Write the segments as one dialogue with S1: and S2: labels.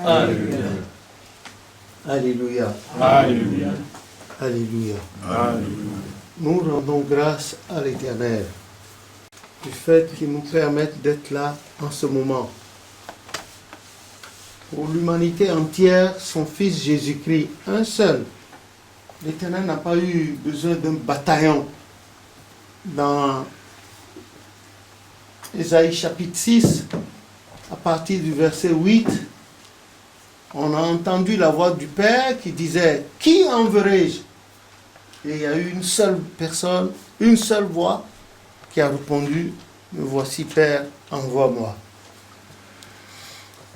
S1: Alléluia.
S2: Alléluia.
S1: Alléluia.
S2: Alléluia.
S1: Alléluia.
S2: Nous rendons grâce à l'Éternel du fait qu'il nous permette d'être là en ce moment. Pour l'humanité entière, son Fils Jésus-Christ, un seul. L'Éternel n'a pas eu besoin d'un bataillon. Dans Ésaïe chapitre 6, à partir du verset 8, on a entendu la voix du Père qui disait « Qui enverrai-je » Et il y a eu une seule personne, une seule voix qui a répondu « Me voici Père, envoie-moi ».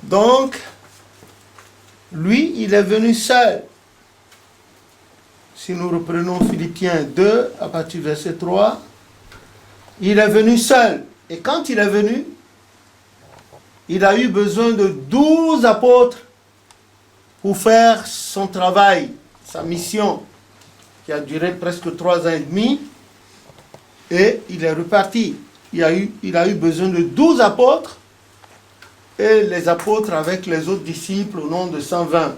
S2: Donc, lui, il est venu seul. Si nous reprenons Philippiens 2, à partir du verset 3, il est venu seul. Et quand il est venu, il a eu besoin de 12 apôtres pour faire son travail, sa mission, qui a duré presque 3 ans et demi. Et il est reparti. Il a eu besoin de 12 apôtres. Et les apôtres avec les autres disciples au nombre de 120.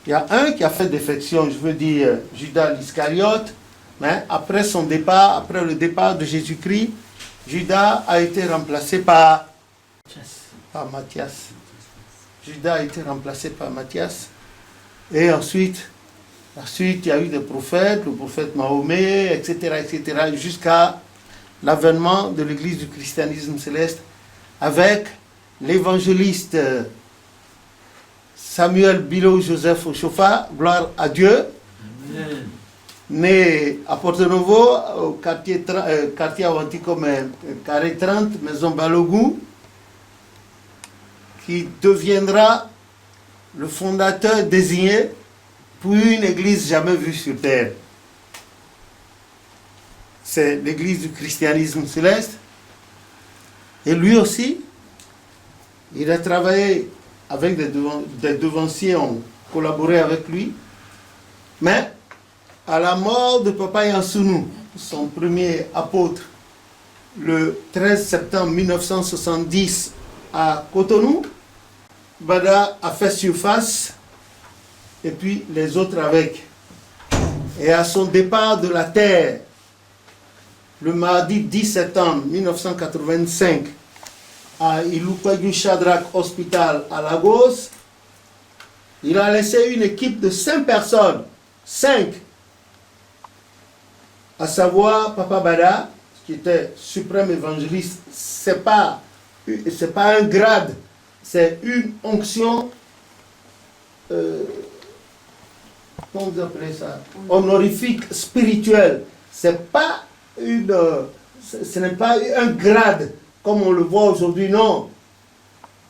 S2: Il y a un qui a fait défection, je veux dire Judas l'Iscariote, mais après son départ, après le départ de Jésus-Christ, Judas a été remplacé par Matthias. Judas a été remplacé par Matthias. Et ensuite, il y a eu des prophètes, le prophète Mahomet, etc., jusqu'à l'avènement de l'église du christianisme céleste avec l'évangéliste Samuel Bilo Joseph Ochofa, gloire à Dieu, né à Porto Novo, au quartier avancé comme Carré 30, Maison Balogou, qui deviendra le fondateur désigné pour une église jamais vue sur terre. C'est l'église du christianisme céleste. Et lui aussi, il a travaillé avec des devanciers, ont collaboré avec lui. Mais à la mort de Papa Yansounou, son premier apôtre, le 13 septembre 1970 à Cotonou, Bada a fait surface et puis les autres avec. Et à son départ de la terre, le mardi 10 septembre 1985, à Ilukwaju Shadrach Hospital à Lagos, il a laissé une équipe de 5 personnes, 5, à savoir Papa Bada, qui était suprême évangéliste. C'est pas un grade, c'est une onction, comment vous appelez ça, honorifique, spirituelle. Ce n'est pas un grade comme on le voit aujourd'hui, non.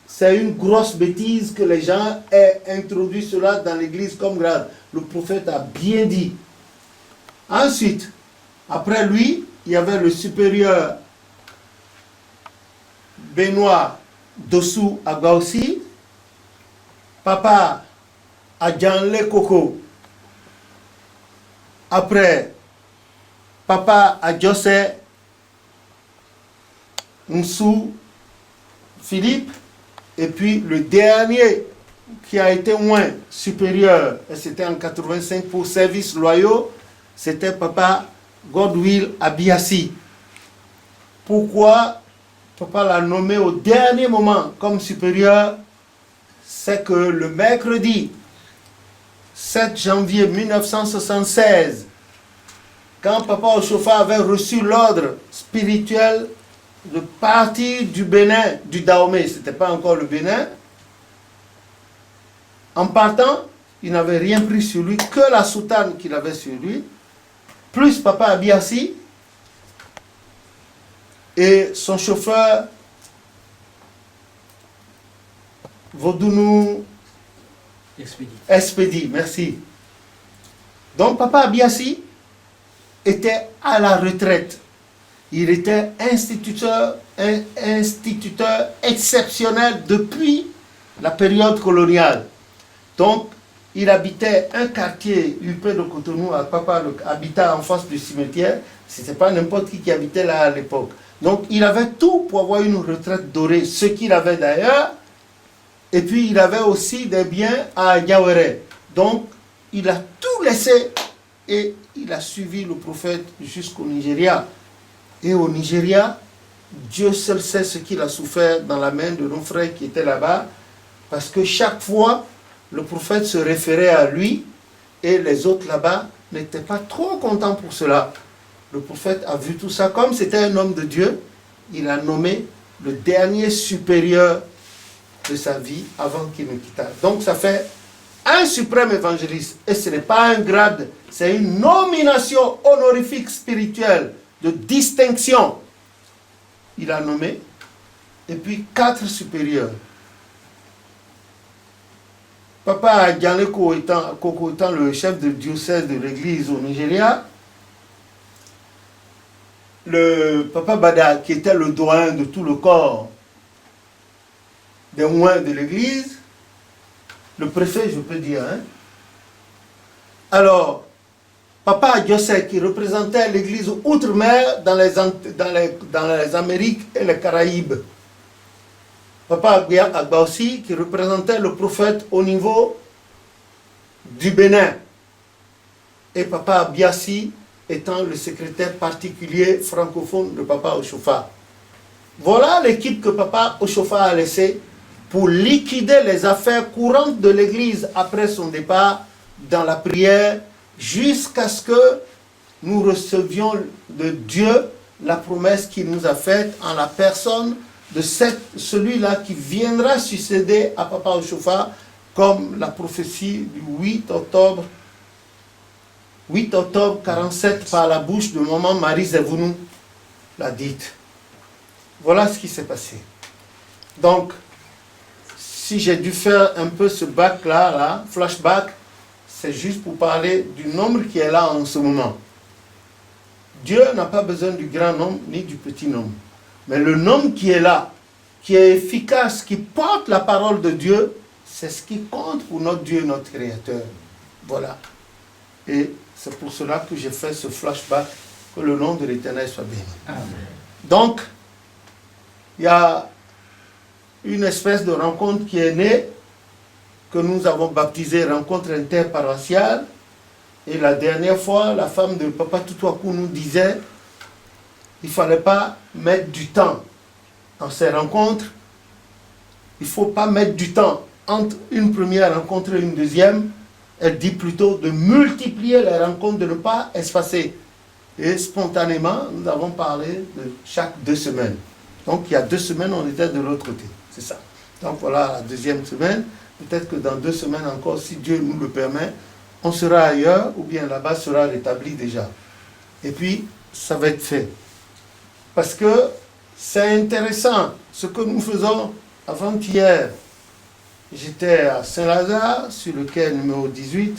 S2: C'est une grosse bêtise que les gens aient introduit cela dans l'église comme grade. Le prophète a bien dit. Ensuite, après lui, il y avait le supérieur Benoît Dossou Agaussi, Papa Adjanle Koko. Après, Papa Adjose Nsou Philippe, et puis le dernier qui a été moins supérieur, et c'était en 85 pour services loyaux, c'était Papa Godwill Abiassi. Pourquoi Papa l'a nommé au dernier moment comme supérieur? C'est que le mercredi 7 janvier 1976, quand Papa Ochofa avait reçu l'ordre spirituel de partir du Bénin, du Dahomey, ce n'était pas encore le Bénin, en partant, il n'avait rien pris sur lui, que la soutane qu'il avait sur lui, plus Papa Abiassi et son chauffeur Vodounou Expédie, merci. Donc Papa Abiassi était à la retraite. Il était instituteur exceptionnel depuis la période coloniale. Donc, il habitait un quartier huppé de Cotonou, Papa habitait en face du cimetière. Ce n'était pas n'importe qui habitait là à l'époque. Donc, il avait tout pour avoir une retraite dorée. Ce qu'il avait d'ailleurs, Et puis il avait aussi des biens à Yaouré. Donc il a tout laissé et il a suivi le prophète jusqu'au Nigeria. Et au Nigeria, Dieu seul sait ce qu'il a souffert dans la main de nos frères qui étaient là-bas, parce que chaque fois, le prophète se référait à lui et les autres là-bas n'étaient pas trop contents pour cela. Le prophète a vu tout ça. Comme c'était un homme de Dieu, il a nommé le dernier supérieur de sa vie avant qu'il ne quittât. Donc ça fait un suprême évangéliste. Et ce n'est pas un grade, c'est une nomination honorifique spirituelle de distinction. Il a nommé, et puis 4 supérieurs. Papa Gianeko étant le chef de diocèse de l'église au Nigeria, le Papa Bada, qui était le doyen de tout le corps des moines de l'église, le préfet, je peux dire. Hein? Alors, Papa Adiosé, qui représentait l'église outre-mer dans les Amériques et les Caraïbes. Papa Agba aussi, qui représentait le prophète au niveau du Bénin. Et Papa Biassi étant le secrétaire particulier francophone de Papa Oshofa. Voilà l'équipe que Papa Oshofa a laissée pour liquider les affaires courantes de l'église après son départ dans la prière, jusqu'à ce que nous recevions de Dieu la promesse qu'il nous a faite en la personne de celui-là qui viendra succéder à Papa Oshofa, comme la prophétie du 8 octobre 47 par la bouche de maman Marie Zevounou l'a dite. Voilà ce qui s'est passé. Donc, si j'ai dû faire un peu ce bac-là, flashback, c'est juste pour parler du nombre qui est là en ce moment. Dieu n'a pas besoin du grand nombre ni du petit nombre. Mais le nombre qui est là, qui est efficace, qui porte la parole de Dieu, c'est ce qui compte pour notre Dieu, notre Créateur. Voilà. Et c'est pour cela que j'ai fait ce flashback, que le nom de l'Éternel soit béni. Amen. Donc, il y a une espèce de rencontre qui est née, que nous avons baptisée rencontre interparoissiale. Et la dernière fois, la femme de Papa Toutouakou nous disait, il ne fallait pas mettre du temps dans ces rencontres. Il ne faut pas mettre du temps entre une première rencontre et une deuxième. Elle dit plutôt de multiplier les rencontres, de ne pas espacer. Et spontanément, nous avons parlé de chaque 2 semaines. Donc il y a 2 semaines, on était de l'autre côté. C'est ça. Donc voilà la deuxième semaine. Peut-être que dans 2 semaines encore, si Dieu nous le permet, on sera ailleurs, ou bien là-bas sera rétabli déjà. Et puis, ça va être fait. Parce que c'est intéressant, ce que nous faisons avant-hier. J'étais à Saint-Lazare, sur le quai numéro 18.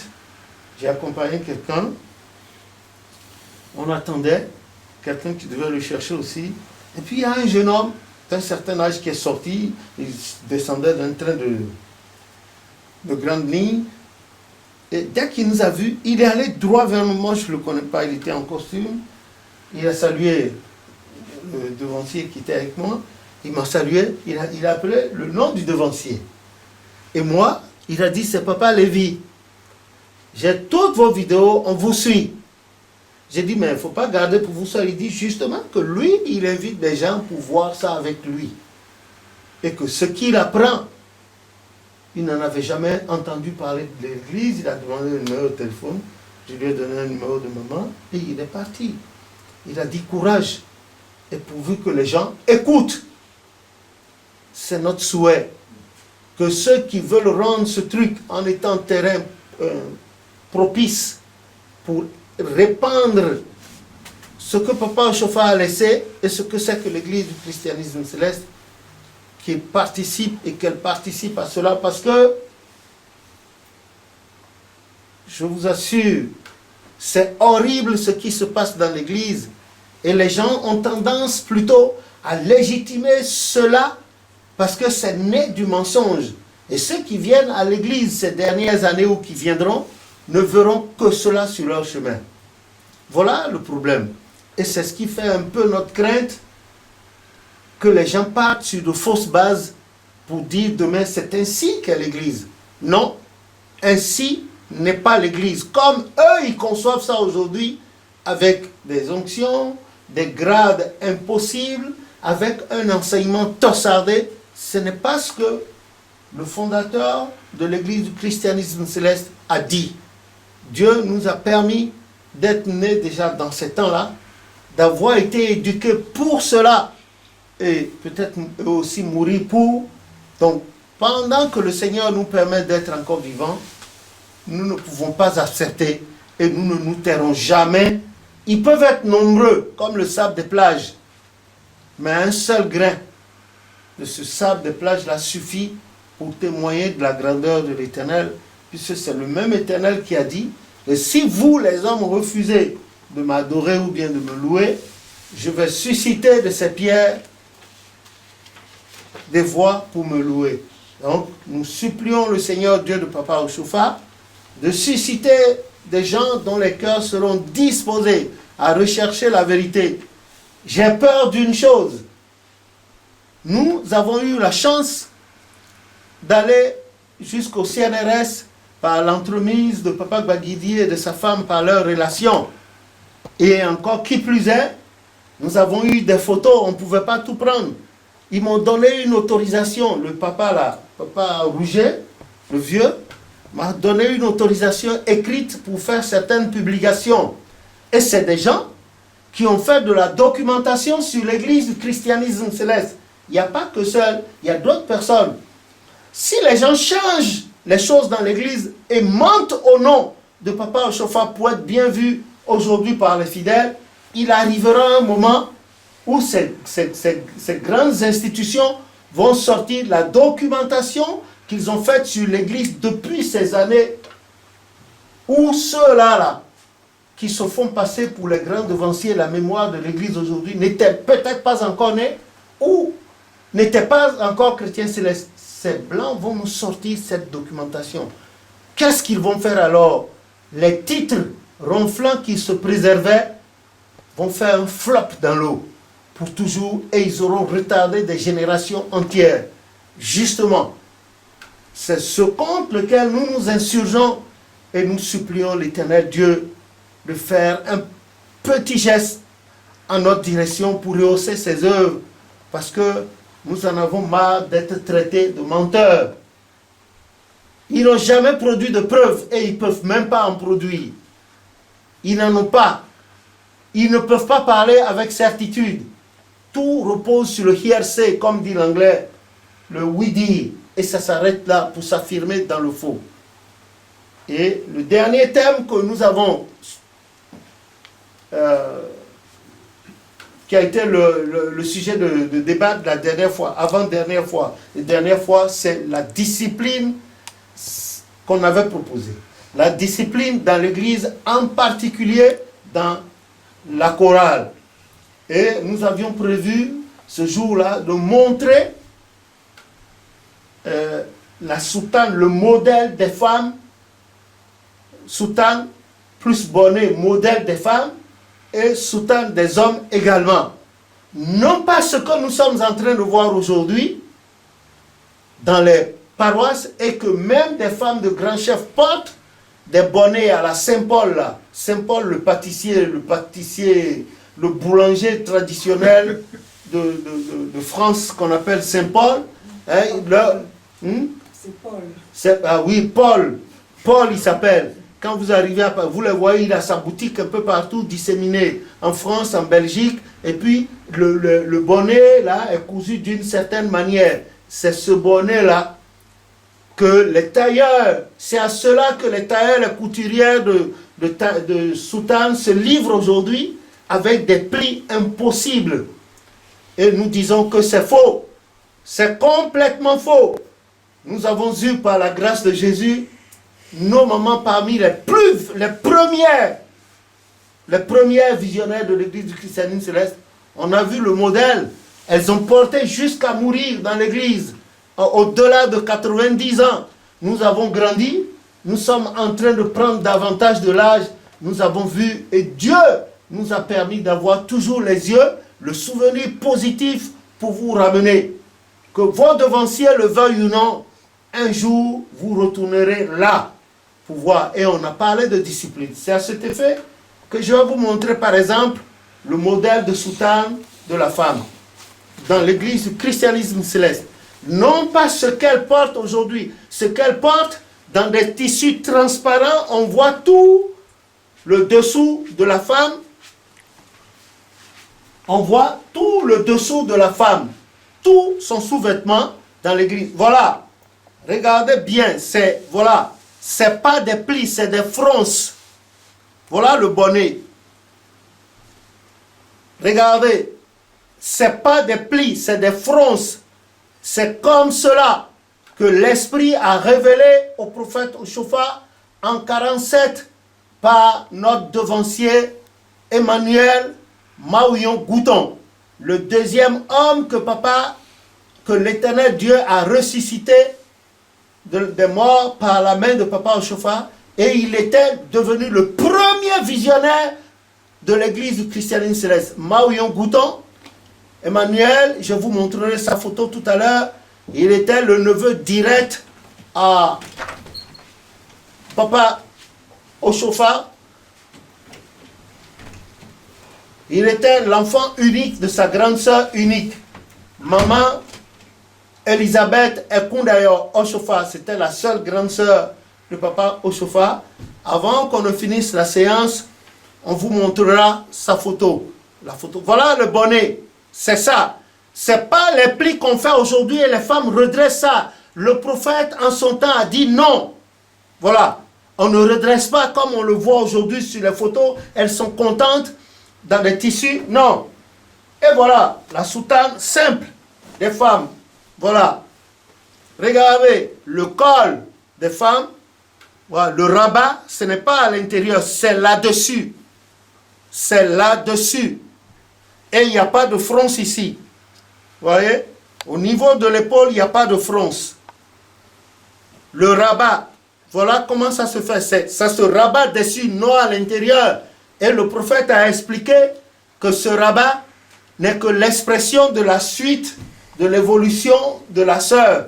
S2: J'ai accompagné quelqu'un. On attendait quelqu'un qui devait le chercher aussi. Et puis, il y a un jeune homme d'un certain âge qui est sorti. Il descendait d'un train de grande ligne. Et dès qu'il nous a vus, il est allé droit vers nous. Moi, je ne le connais pas, il était en costume. Il a salué le devancier qui était avec moi. Il m'a salué, il a appelé le nom du devancier. Et moi, il a dit, c'est Papa Lévi. J'ai toutes vos vidéos, on vous suit. J'ai dit, mais il ne faut pas garder pour vous ça. Il dit justement que lui, il invite des gens pour voir ça avec lui. Et que ce qu'il apprend, il n'en avait jamais entendu parler de l'église. Il a demandé un numéro de téléphone. Je lui ai donné un numéro de maman. Et il est parti. Il a dit courage. Et pourvu que les gens écoutent. C'est notre souhait. Que ceux qui veulent rendre ce truc en étant terrain propice pour répandre ce que Papa Oshofa a laissé et ce que c'est que l'église du christianisme céleste, qu'il participe et qu'elle participe à cela, parce que je vous assure, c'est horrible ce qui se passe dans l'église et les gens ont tendance plutôt à légitimer cela parce que c'est né du mensonge. Et ceux qui viennent à l'église ces dernières années ou qui viendront ne verront que cela sur leur chemin. Voilà le problème. Et c'est ce qui fait un peu notre crainte, que les gens partent sur de fausses bases pour dire demain c'est ainsi qu'est l'Église. Non, ainsi n'est pas l'Église. Comme eux, ils conçoivent ça aujourd'hui avec des onctions, des grades impossibles, avec un enseignement tossardé. Ce n'est pas ce que le fondateur de l'Église du christianisme céleste a dit. Dieu nous a permis d'être nés déjà dans ces temps-là, d'avoir été éduqués pour cela, et peut-être aussi mourir pour. Donc, pendant que le Seigneur nous permet d'être encore vivants, nous ne pouvons pas accepter et nous ne nous tairons jamais. Ils peuvent être nombreux, comme le sable des plages, mais un seul grain de ce sable des plages-là suffit pour témoigner de la grandeur de l'Éternel, puisque c'est le même Éternel qui a dit, et si vous, les hommes, refusez de m'adorer ou bien de me louer, je vais susciter de ces pierres des voix pour me louer. Donc, nous supplions le Seigneur Dieu de Papa Oshofa de susciter des gens dont les cœurs seront disposés à rechercher la vérité. J'ai peur d'une chose. Nous avons eu la chance d'aller jusqu'au CNRS par l'entremise de Papa Baguidi et de sa femme par leur relation. Et encore, qui plus est, nous avons eu des photos, on ne pouvait pas tout prendre. Ils m'ont donné une autorisation, le papa là, Papa Rouget, le vieux, m'a donné une autorisation écrite pour faire certaines publications. Et c'est des gens qui ont fait de la documentation sur l'église du christianisme céleste. Il n'y a pas que seul, il y a d'autres personnes. Si les gens changent les choses dans l'église et mentent au nom de Papa Oshofa pour être bien vu aujourd'hui par les fidèles, il arrivera un moment où ces grandes institutions vont sortir la documentation qu'ils ont faite sur l'église depuis ces années, où ceux-là, qui se font passer pour les grands devanciers, la mémoire de l'église aujourd'hui, n'étaient peut-être pas encore nés, ou n'étaient pas encore chrétiens célestes. Ces blancs vont nous sortir cette documentation. Qu'est-ce qu'ils vont faire alors? Les titres ronflants qui se préservaient vont faire un flop dans l'eau pour toujours, et ils auront retardé des générations entières. Justement, c'est ce contre lequel nous nous insurgeons et nous supplions l'Éternel Dieu de faire un petit geste en notre direction pour rehausser ses œuvres, parce que nous en avons marre d'être traités de menteurs. Ils n'ont jamais produit de preuves et ils ne peuvent même pas en produire. Ils n'en ont pas. Ils ne peuvent pas parler avec certitude. Tout repose sur le hearsay, comme dit l'anglais, le oui-dire, et ça s'arrête là pour s'affirmer dans le faux. Et le dernier thème que nous avons, qui a été le sujet de débat de la dernière fois, avant-dernière fois, la dernière fois, c'est la discipline qu'on avait proposée. La discipline dans l'Église, en particulier dans la chorale. Et nous avions prévu ce jour-là de montrer la soutane, le modèle des femmes, soutane plus bonnet, modèle des femmes, et soutane des hommes également. Non pas ce que nous sommes en train de voir aujourd'hui dans les paroisses, et que même des femmes de grands chefs portent des bonnets à la Saint-Paul, là. Saint-Paul, le pâtissier, le boulanger traditionnel de France qu'on appelle Saint-Paul. Hein,
S1: c'est Paul.
S2: Ah oui, Paul. Paul, il s'appelle. Quand vous arrivez à... Vous le voyez, il a sa boutique un peu partout, disséminée en France, en Belgique. Et puis, le bonnet, là, est cousu d'une certaine manière. C'est ce bonnet-là que les tailleurs, c'est à cela que les tailleurs, les couturières de soutane se livrent aujourd'hui, avec des plis impossibles. Et nous disons que c'est faux. C'est complètement faux. Nous avons eu, par la grâce de Jésus, nos mamans parmi les premières visionnaires de l'église du christianisme céleste. On a vu le modèle. Elles ont porté jusqu'à mourir dans l'église. Au-delà de 90 ans, nous avons grandi. Nous sommes en train de prendre davantage de l'âge. Nous avons vu, et Dieu nous a permis d'avoir toujours les yeux, le souvenir positif pour vous ramener. que vos devanciers le veuillent ou non, un jour, vous retournerez là pour voir. Et on a parlé de discipline. C'est à cet effet que je vais vous montrer, par exemple, le modèle de soutane de la femme dans l'église du christianisme céleste. Non pas ce qu'elle porte aujourd'hui, ce qu'elle porte dans des tissus transparents, on voit tout le dessous de la femme. On voit tout le dessous de la femme, tout son sous-vêtement dans l'église. Voilà, regardez bien, c'est pas des plis, c'est des fronces. Voilà le bonnet. Regardez, c'est pas des plis, c'est des fronces. C'est comme cela que l'Esprit a révélé au prophète Oshofa en 47 par notre devancier Emmanuel Maouyon Gouton, le deuxième homme que l'Éternel Dieu a ressuscité des morts par la main de Papa Oshofa, et il était devenu le premier visionnaire de l'église du christianisme céleste. Maouyon Gouton, Emmanuel, je vous montrerai sa photo tout à l'heure, il était le neveu direct à Papa Oshofa. Il était l'enfant unique de sa grande sœur unique. Maman Elisabeth Ekundayo Oshofa, c'était la seule grande sœur de Papa Oshofa. Avant qu'on ne finisse la séance, on vous montrera sa photo. La photo. Voilà le bonnet. C'est ça. C'est pas les plis qu'on fait aujourd'hui et les femmes redressent ça. Le prophète en son temps a dit non. Voilà. On ne redresse pas comme on le voit aujourd'hui sur les photos. Elles sont contentes dans des tissus. Non. Et voilà, la soutane simple des femmes. Voilà. Regardez, le col des femmes. Voilà, le rabat, ce n'est pas à l'intérieur, c'est là-dessus. C'est là-dessus. Et il n'y a pas de fronce ici. Vous voyez? Au niveau de l'épaule, il n'y a pas de fronce. Le rabat, voilà comment ça se fait. Ça se rabat dessus, non à l'intérieur. Et le prophète a expliqué que ce rabat n'est que l'expression de la suite de l'évolution de la sœur.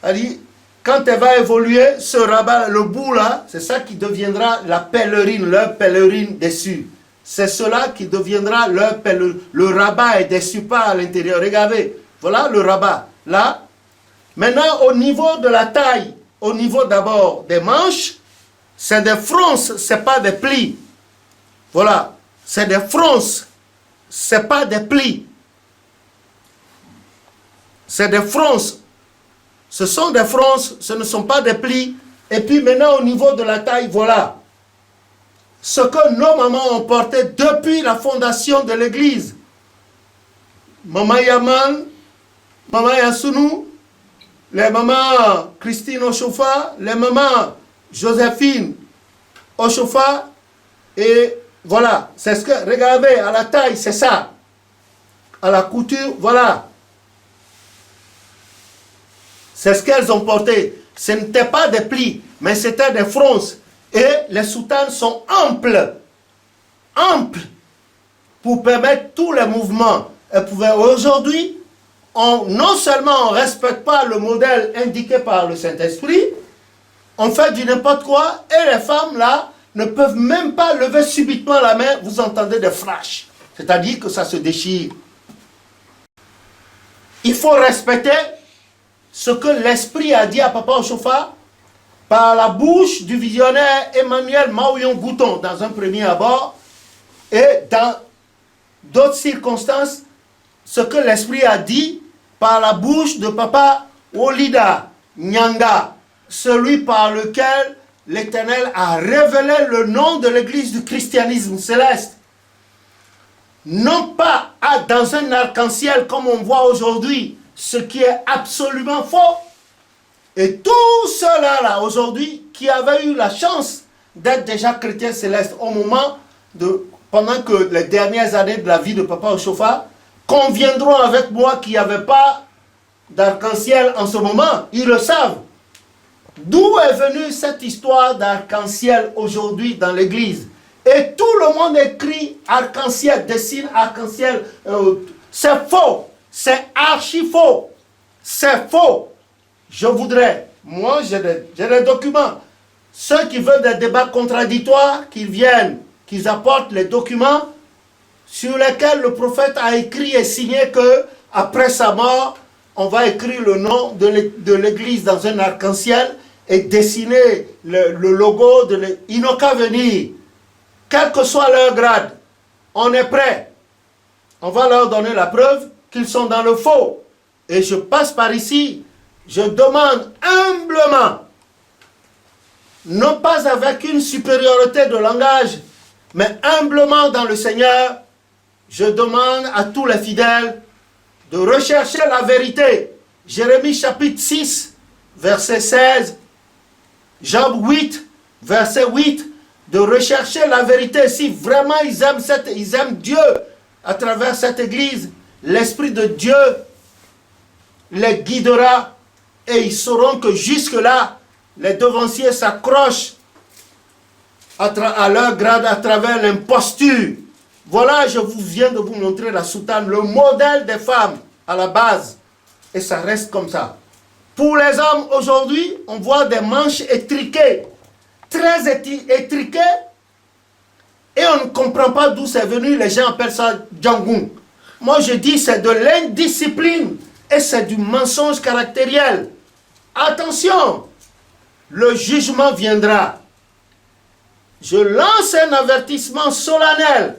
S2: Elle dit, quand elle va évoluer, ce rabat, le bout là, c'est ça qui deviendra la pèlerine, leur pèlerine dessus. C'est cela qui deviendra leur pèlerine. Le rabat est dessus, pas à l'intérieur. Regardez, voilà le rabat. Là, maintenant au niveau de la taille, au niveau d'abord des manches, c'est des fronces, c'est pas des plis. Voilà, c'est des fronces, c'est pas des plis. C'est des fronces. Ce sont des fronces, ce ne sont pas des plis. Et puis maintenant au niveau de la taille, voilà. Ce que nos mamans ont porté depuis la fondation de l'église. Maman Yaman, Maman Yasunu, les mamans Christine Oshofa, les mamans Joséphine Oshofa, et voilà, c'est ce que, regardez, à la taille, c'est ça. À la couture, voilà. C'est ce qu'elles ont porté. Ce n'était pas des plis, mais c'était des fronces. Et les soutanes sont amples, pour permettre tous les mouvements. Aujourd'hui, non seulement on ne respecte pas le modèle indiqué par le Saint-Esprit, on fait du n'importe quoi, et les femmes là ne peuvent même pas lever subitement la main, vous entendez des flashs, c'est-à-dire que ça se déchire. Il faut respecter ce que l'Esprit a dit à Papa Oshofa par la bouche du visionnaire Emmanuel Maouyon Gouton dans un premier abord, et dans d'autres circonstances, ce que l'Esprit a dit par la bouche de Papa Olida Nyanga, celui par lequel l'Éternel a révélé le nom de l'église du christianisme céleste. Non pas dans un arc-en-ciel comme on voit aujourd'hui, ce qui est absolument faux. Et tous ceux-là, là, aujourd'hui, qui avaient eu la chance d'être déjà chrétiens célestes au moment pendant que les dernières années de la vie de Papa Oshofa, conviendront avec moi qu'il n'y avait pas d'arc-en-ciel en ce moment. Ils le savent. D'où est venue cette histoire d'arc-en-ciel aujourd'hui dans l'église? Et tout le monde écrit arc-en-ciel, dessine arc-en-ciel. C'est faux. C'est archi faux. C'est faux. Je voudrais, moi j'ai des documents. Ceux qui veulent des débats contradictoires, qu'ils viennent, qu'ils apportent les documents sur lesquels le prophète a écrit et signé que après sa mort, on va écrire le nom de l'église dans un arc-en-ciel et dessiner le logo de l'église. Ils n'ont qu'à venir, quel que soit leur grade. On est prêt. On va leur donner la preuve qu'ils sont dans le faux. Et je passe par ici, je demande humblement, non pas avec une supériorité de langage, mais humblement dans le Seigneur, je demande à tous les fidèles de rechercher la vérité. Jérémie chapitre 6, verset 16, Job 8, verset 8, de rechercher la vérité. Si vraiment ils aiment Dieu à travers cette église, l'Esprit de Dieu les guidera et ils sauront que jusque-là, les devanciers s'accrochent à leur grade à travers l'imposture. Voilà, je viens de vous montrer la soutane, le modèle des femmes à la base. Et ça reste comme ça. Pour les hommes, aujourd'hui, on voit des manches étriquées, très étriquées, et on ne comprend pas d'où c'est venu. Les gens appellent ça Djangung. Moi, je dis c'est de l'indiscipline et c'est du mensonge caractériel. Attention, le jugement viendra. Je lance un avertissement solennel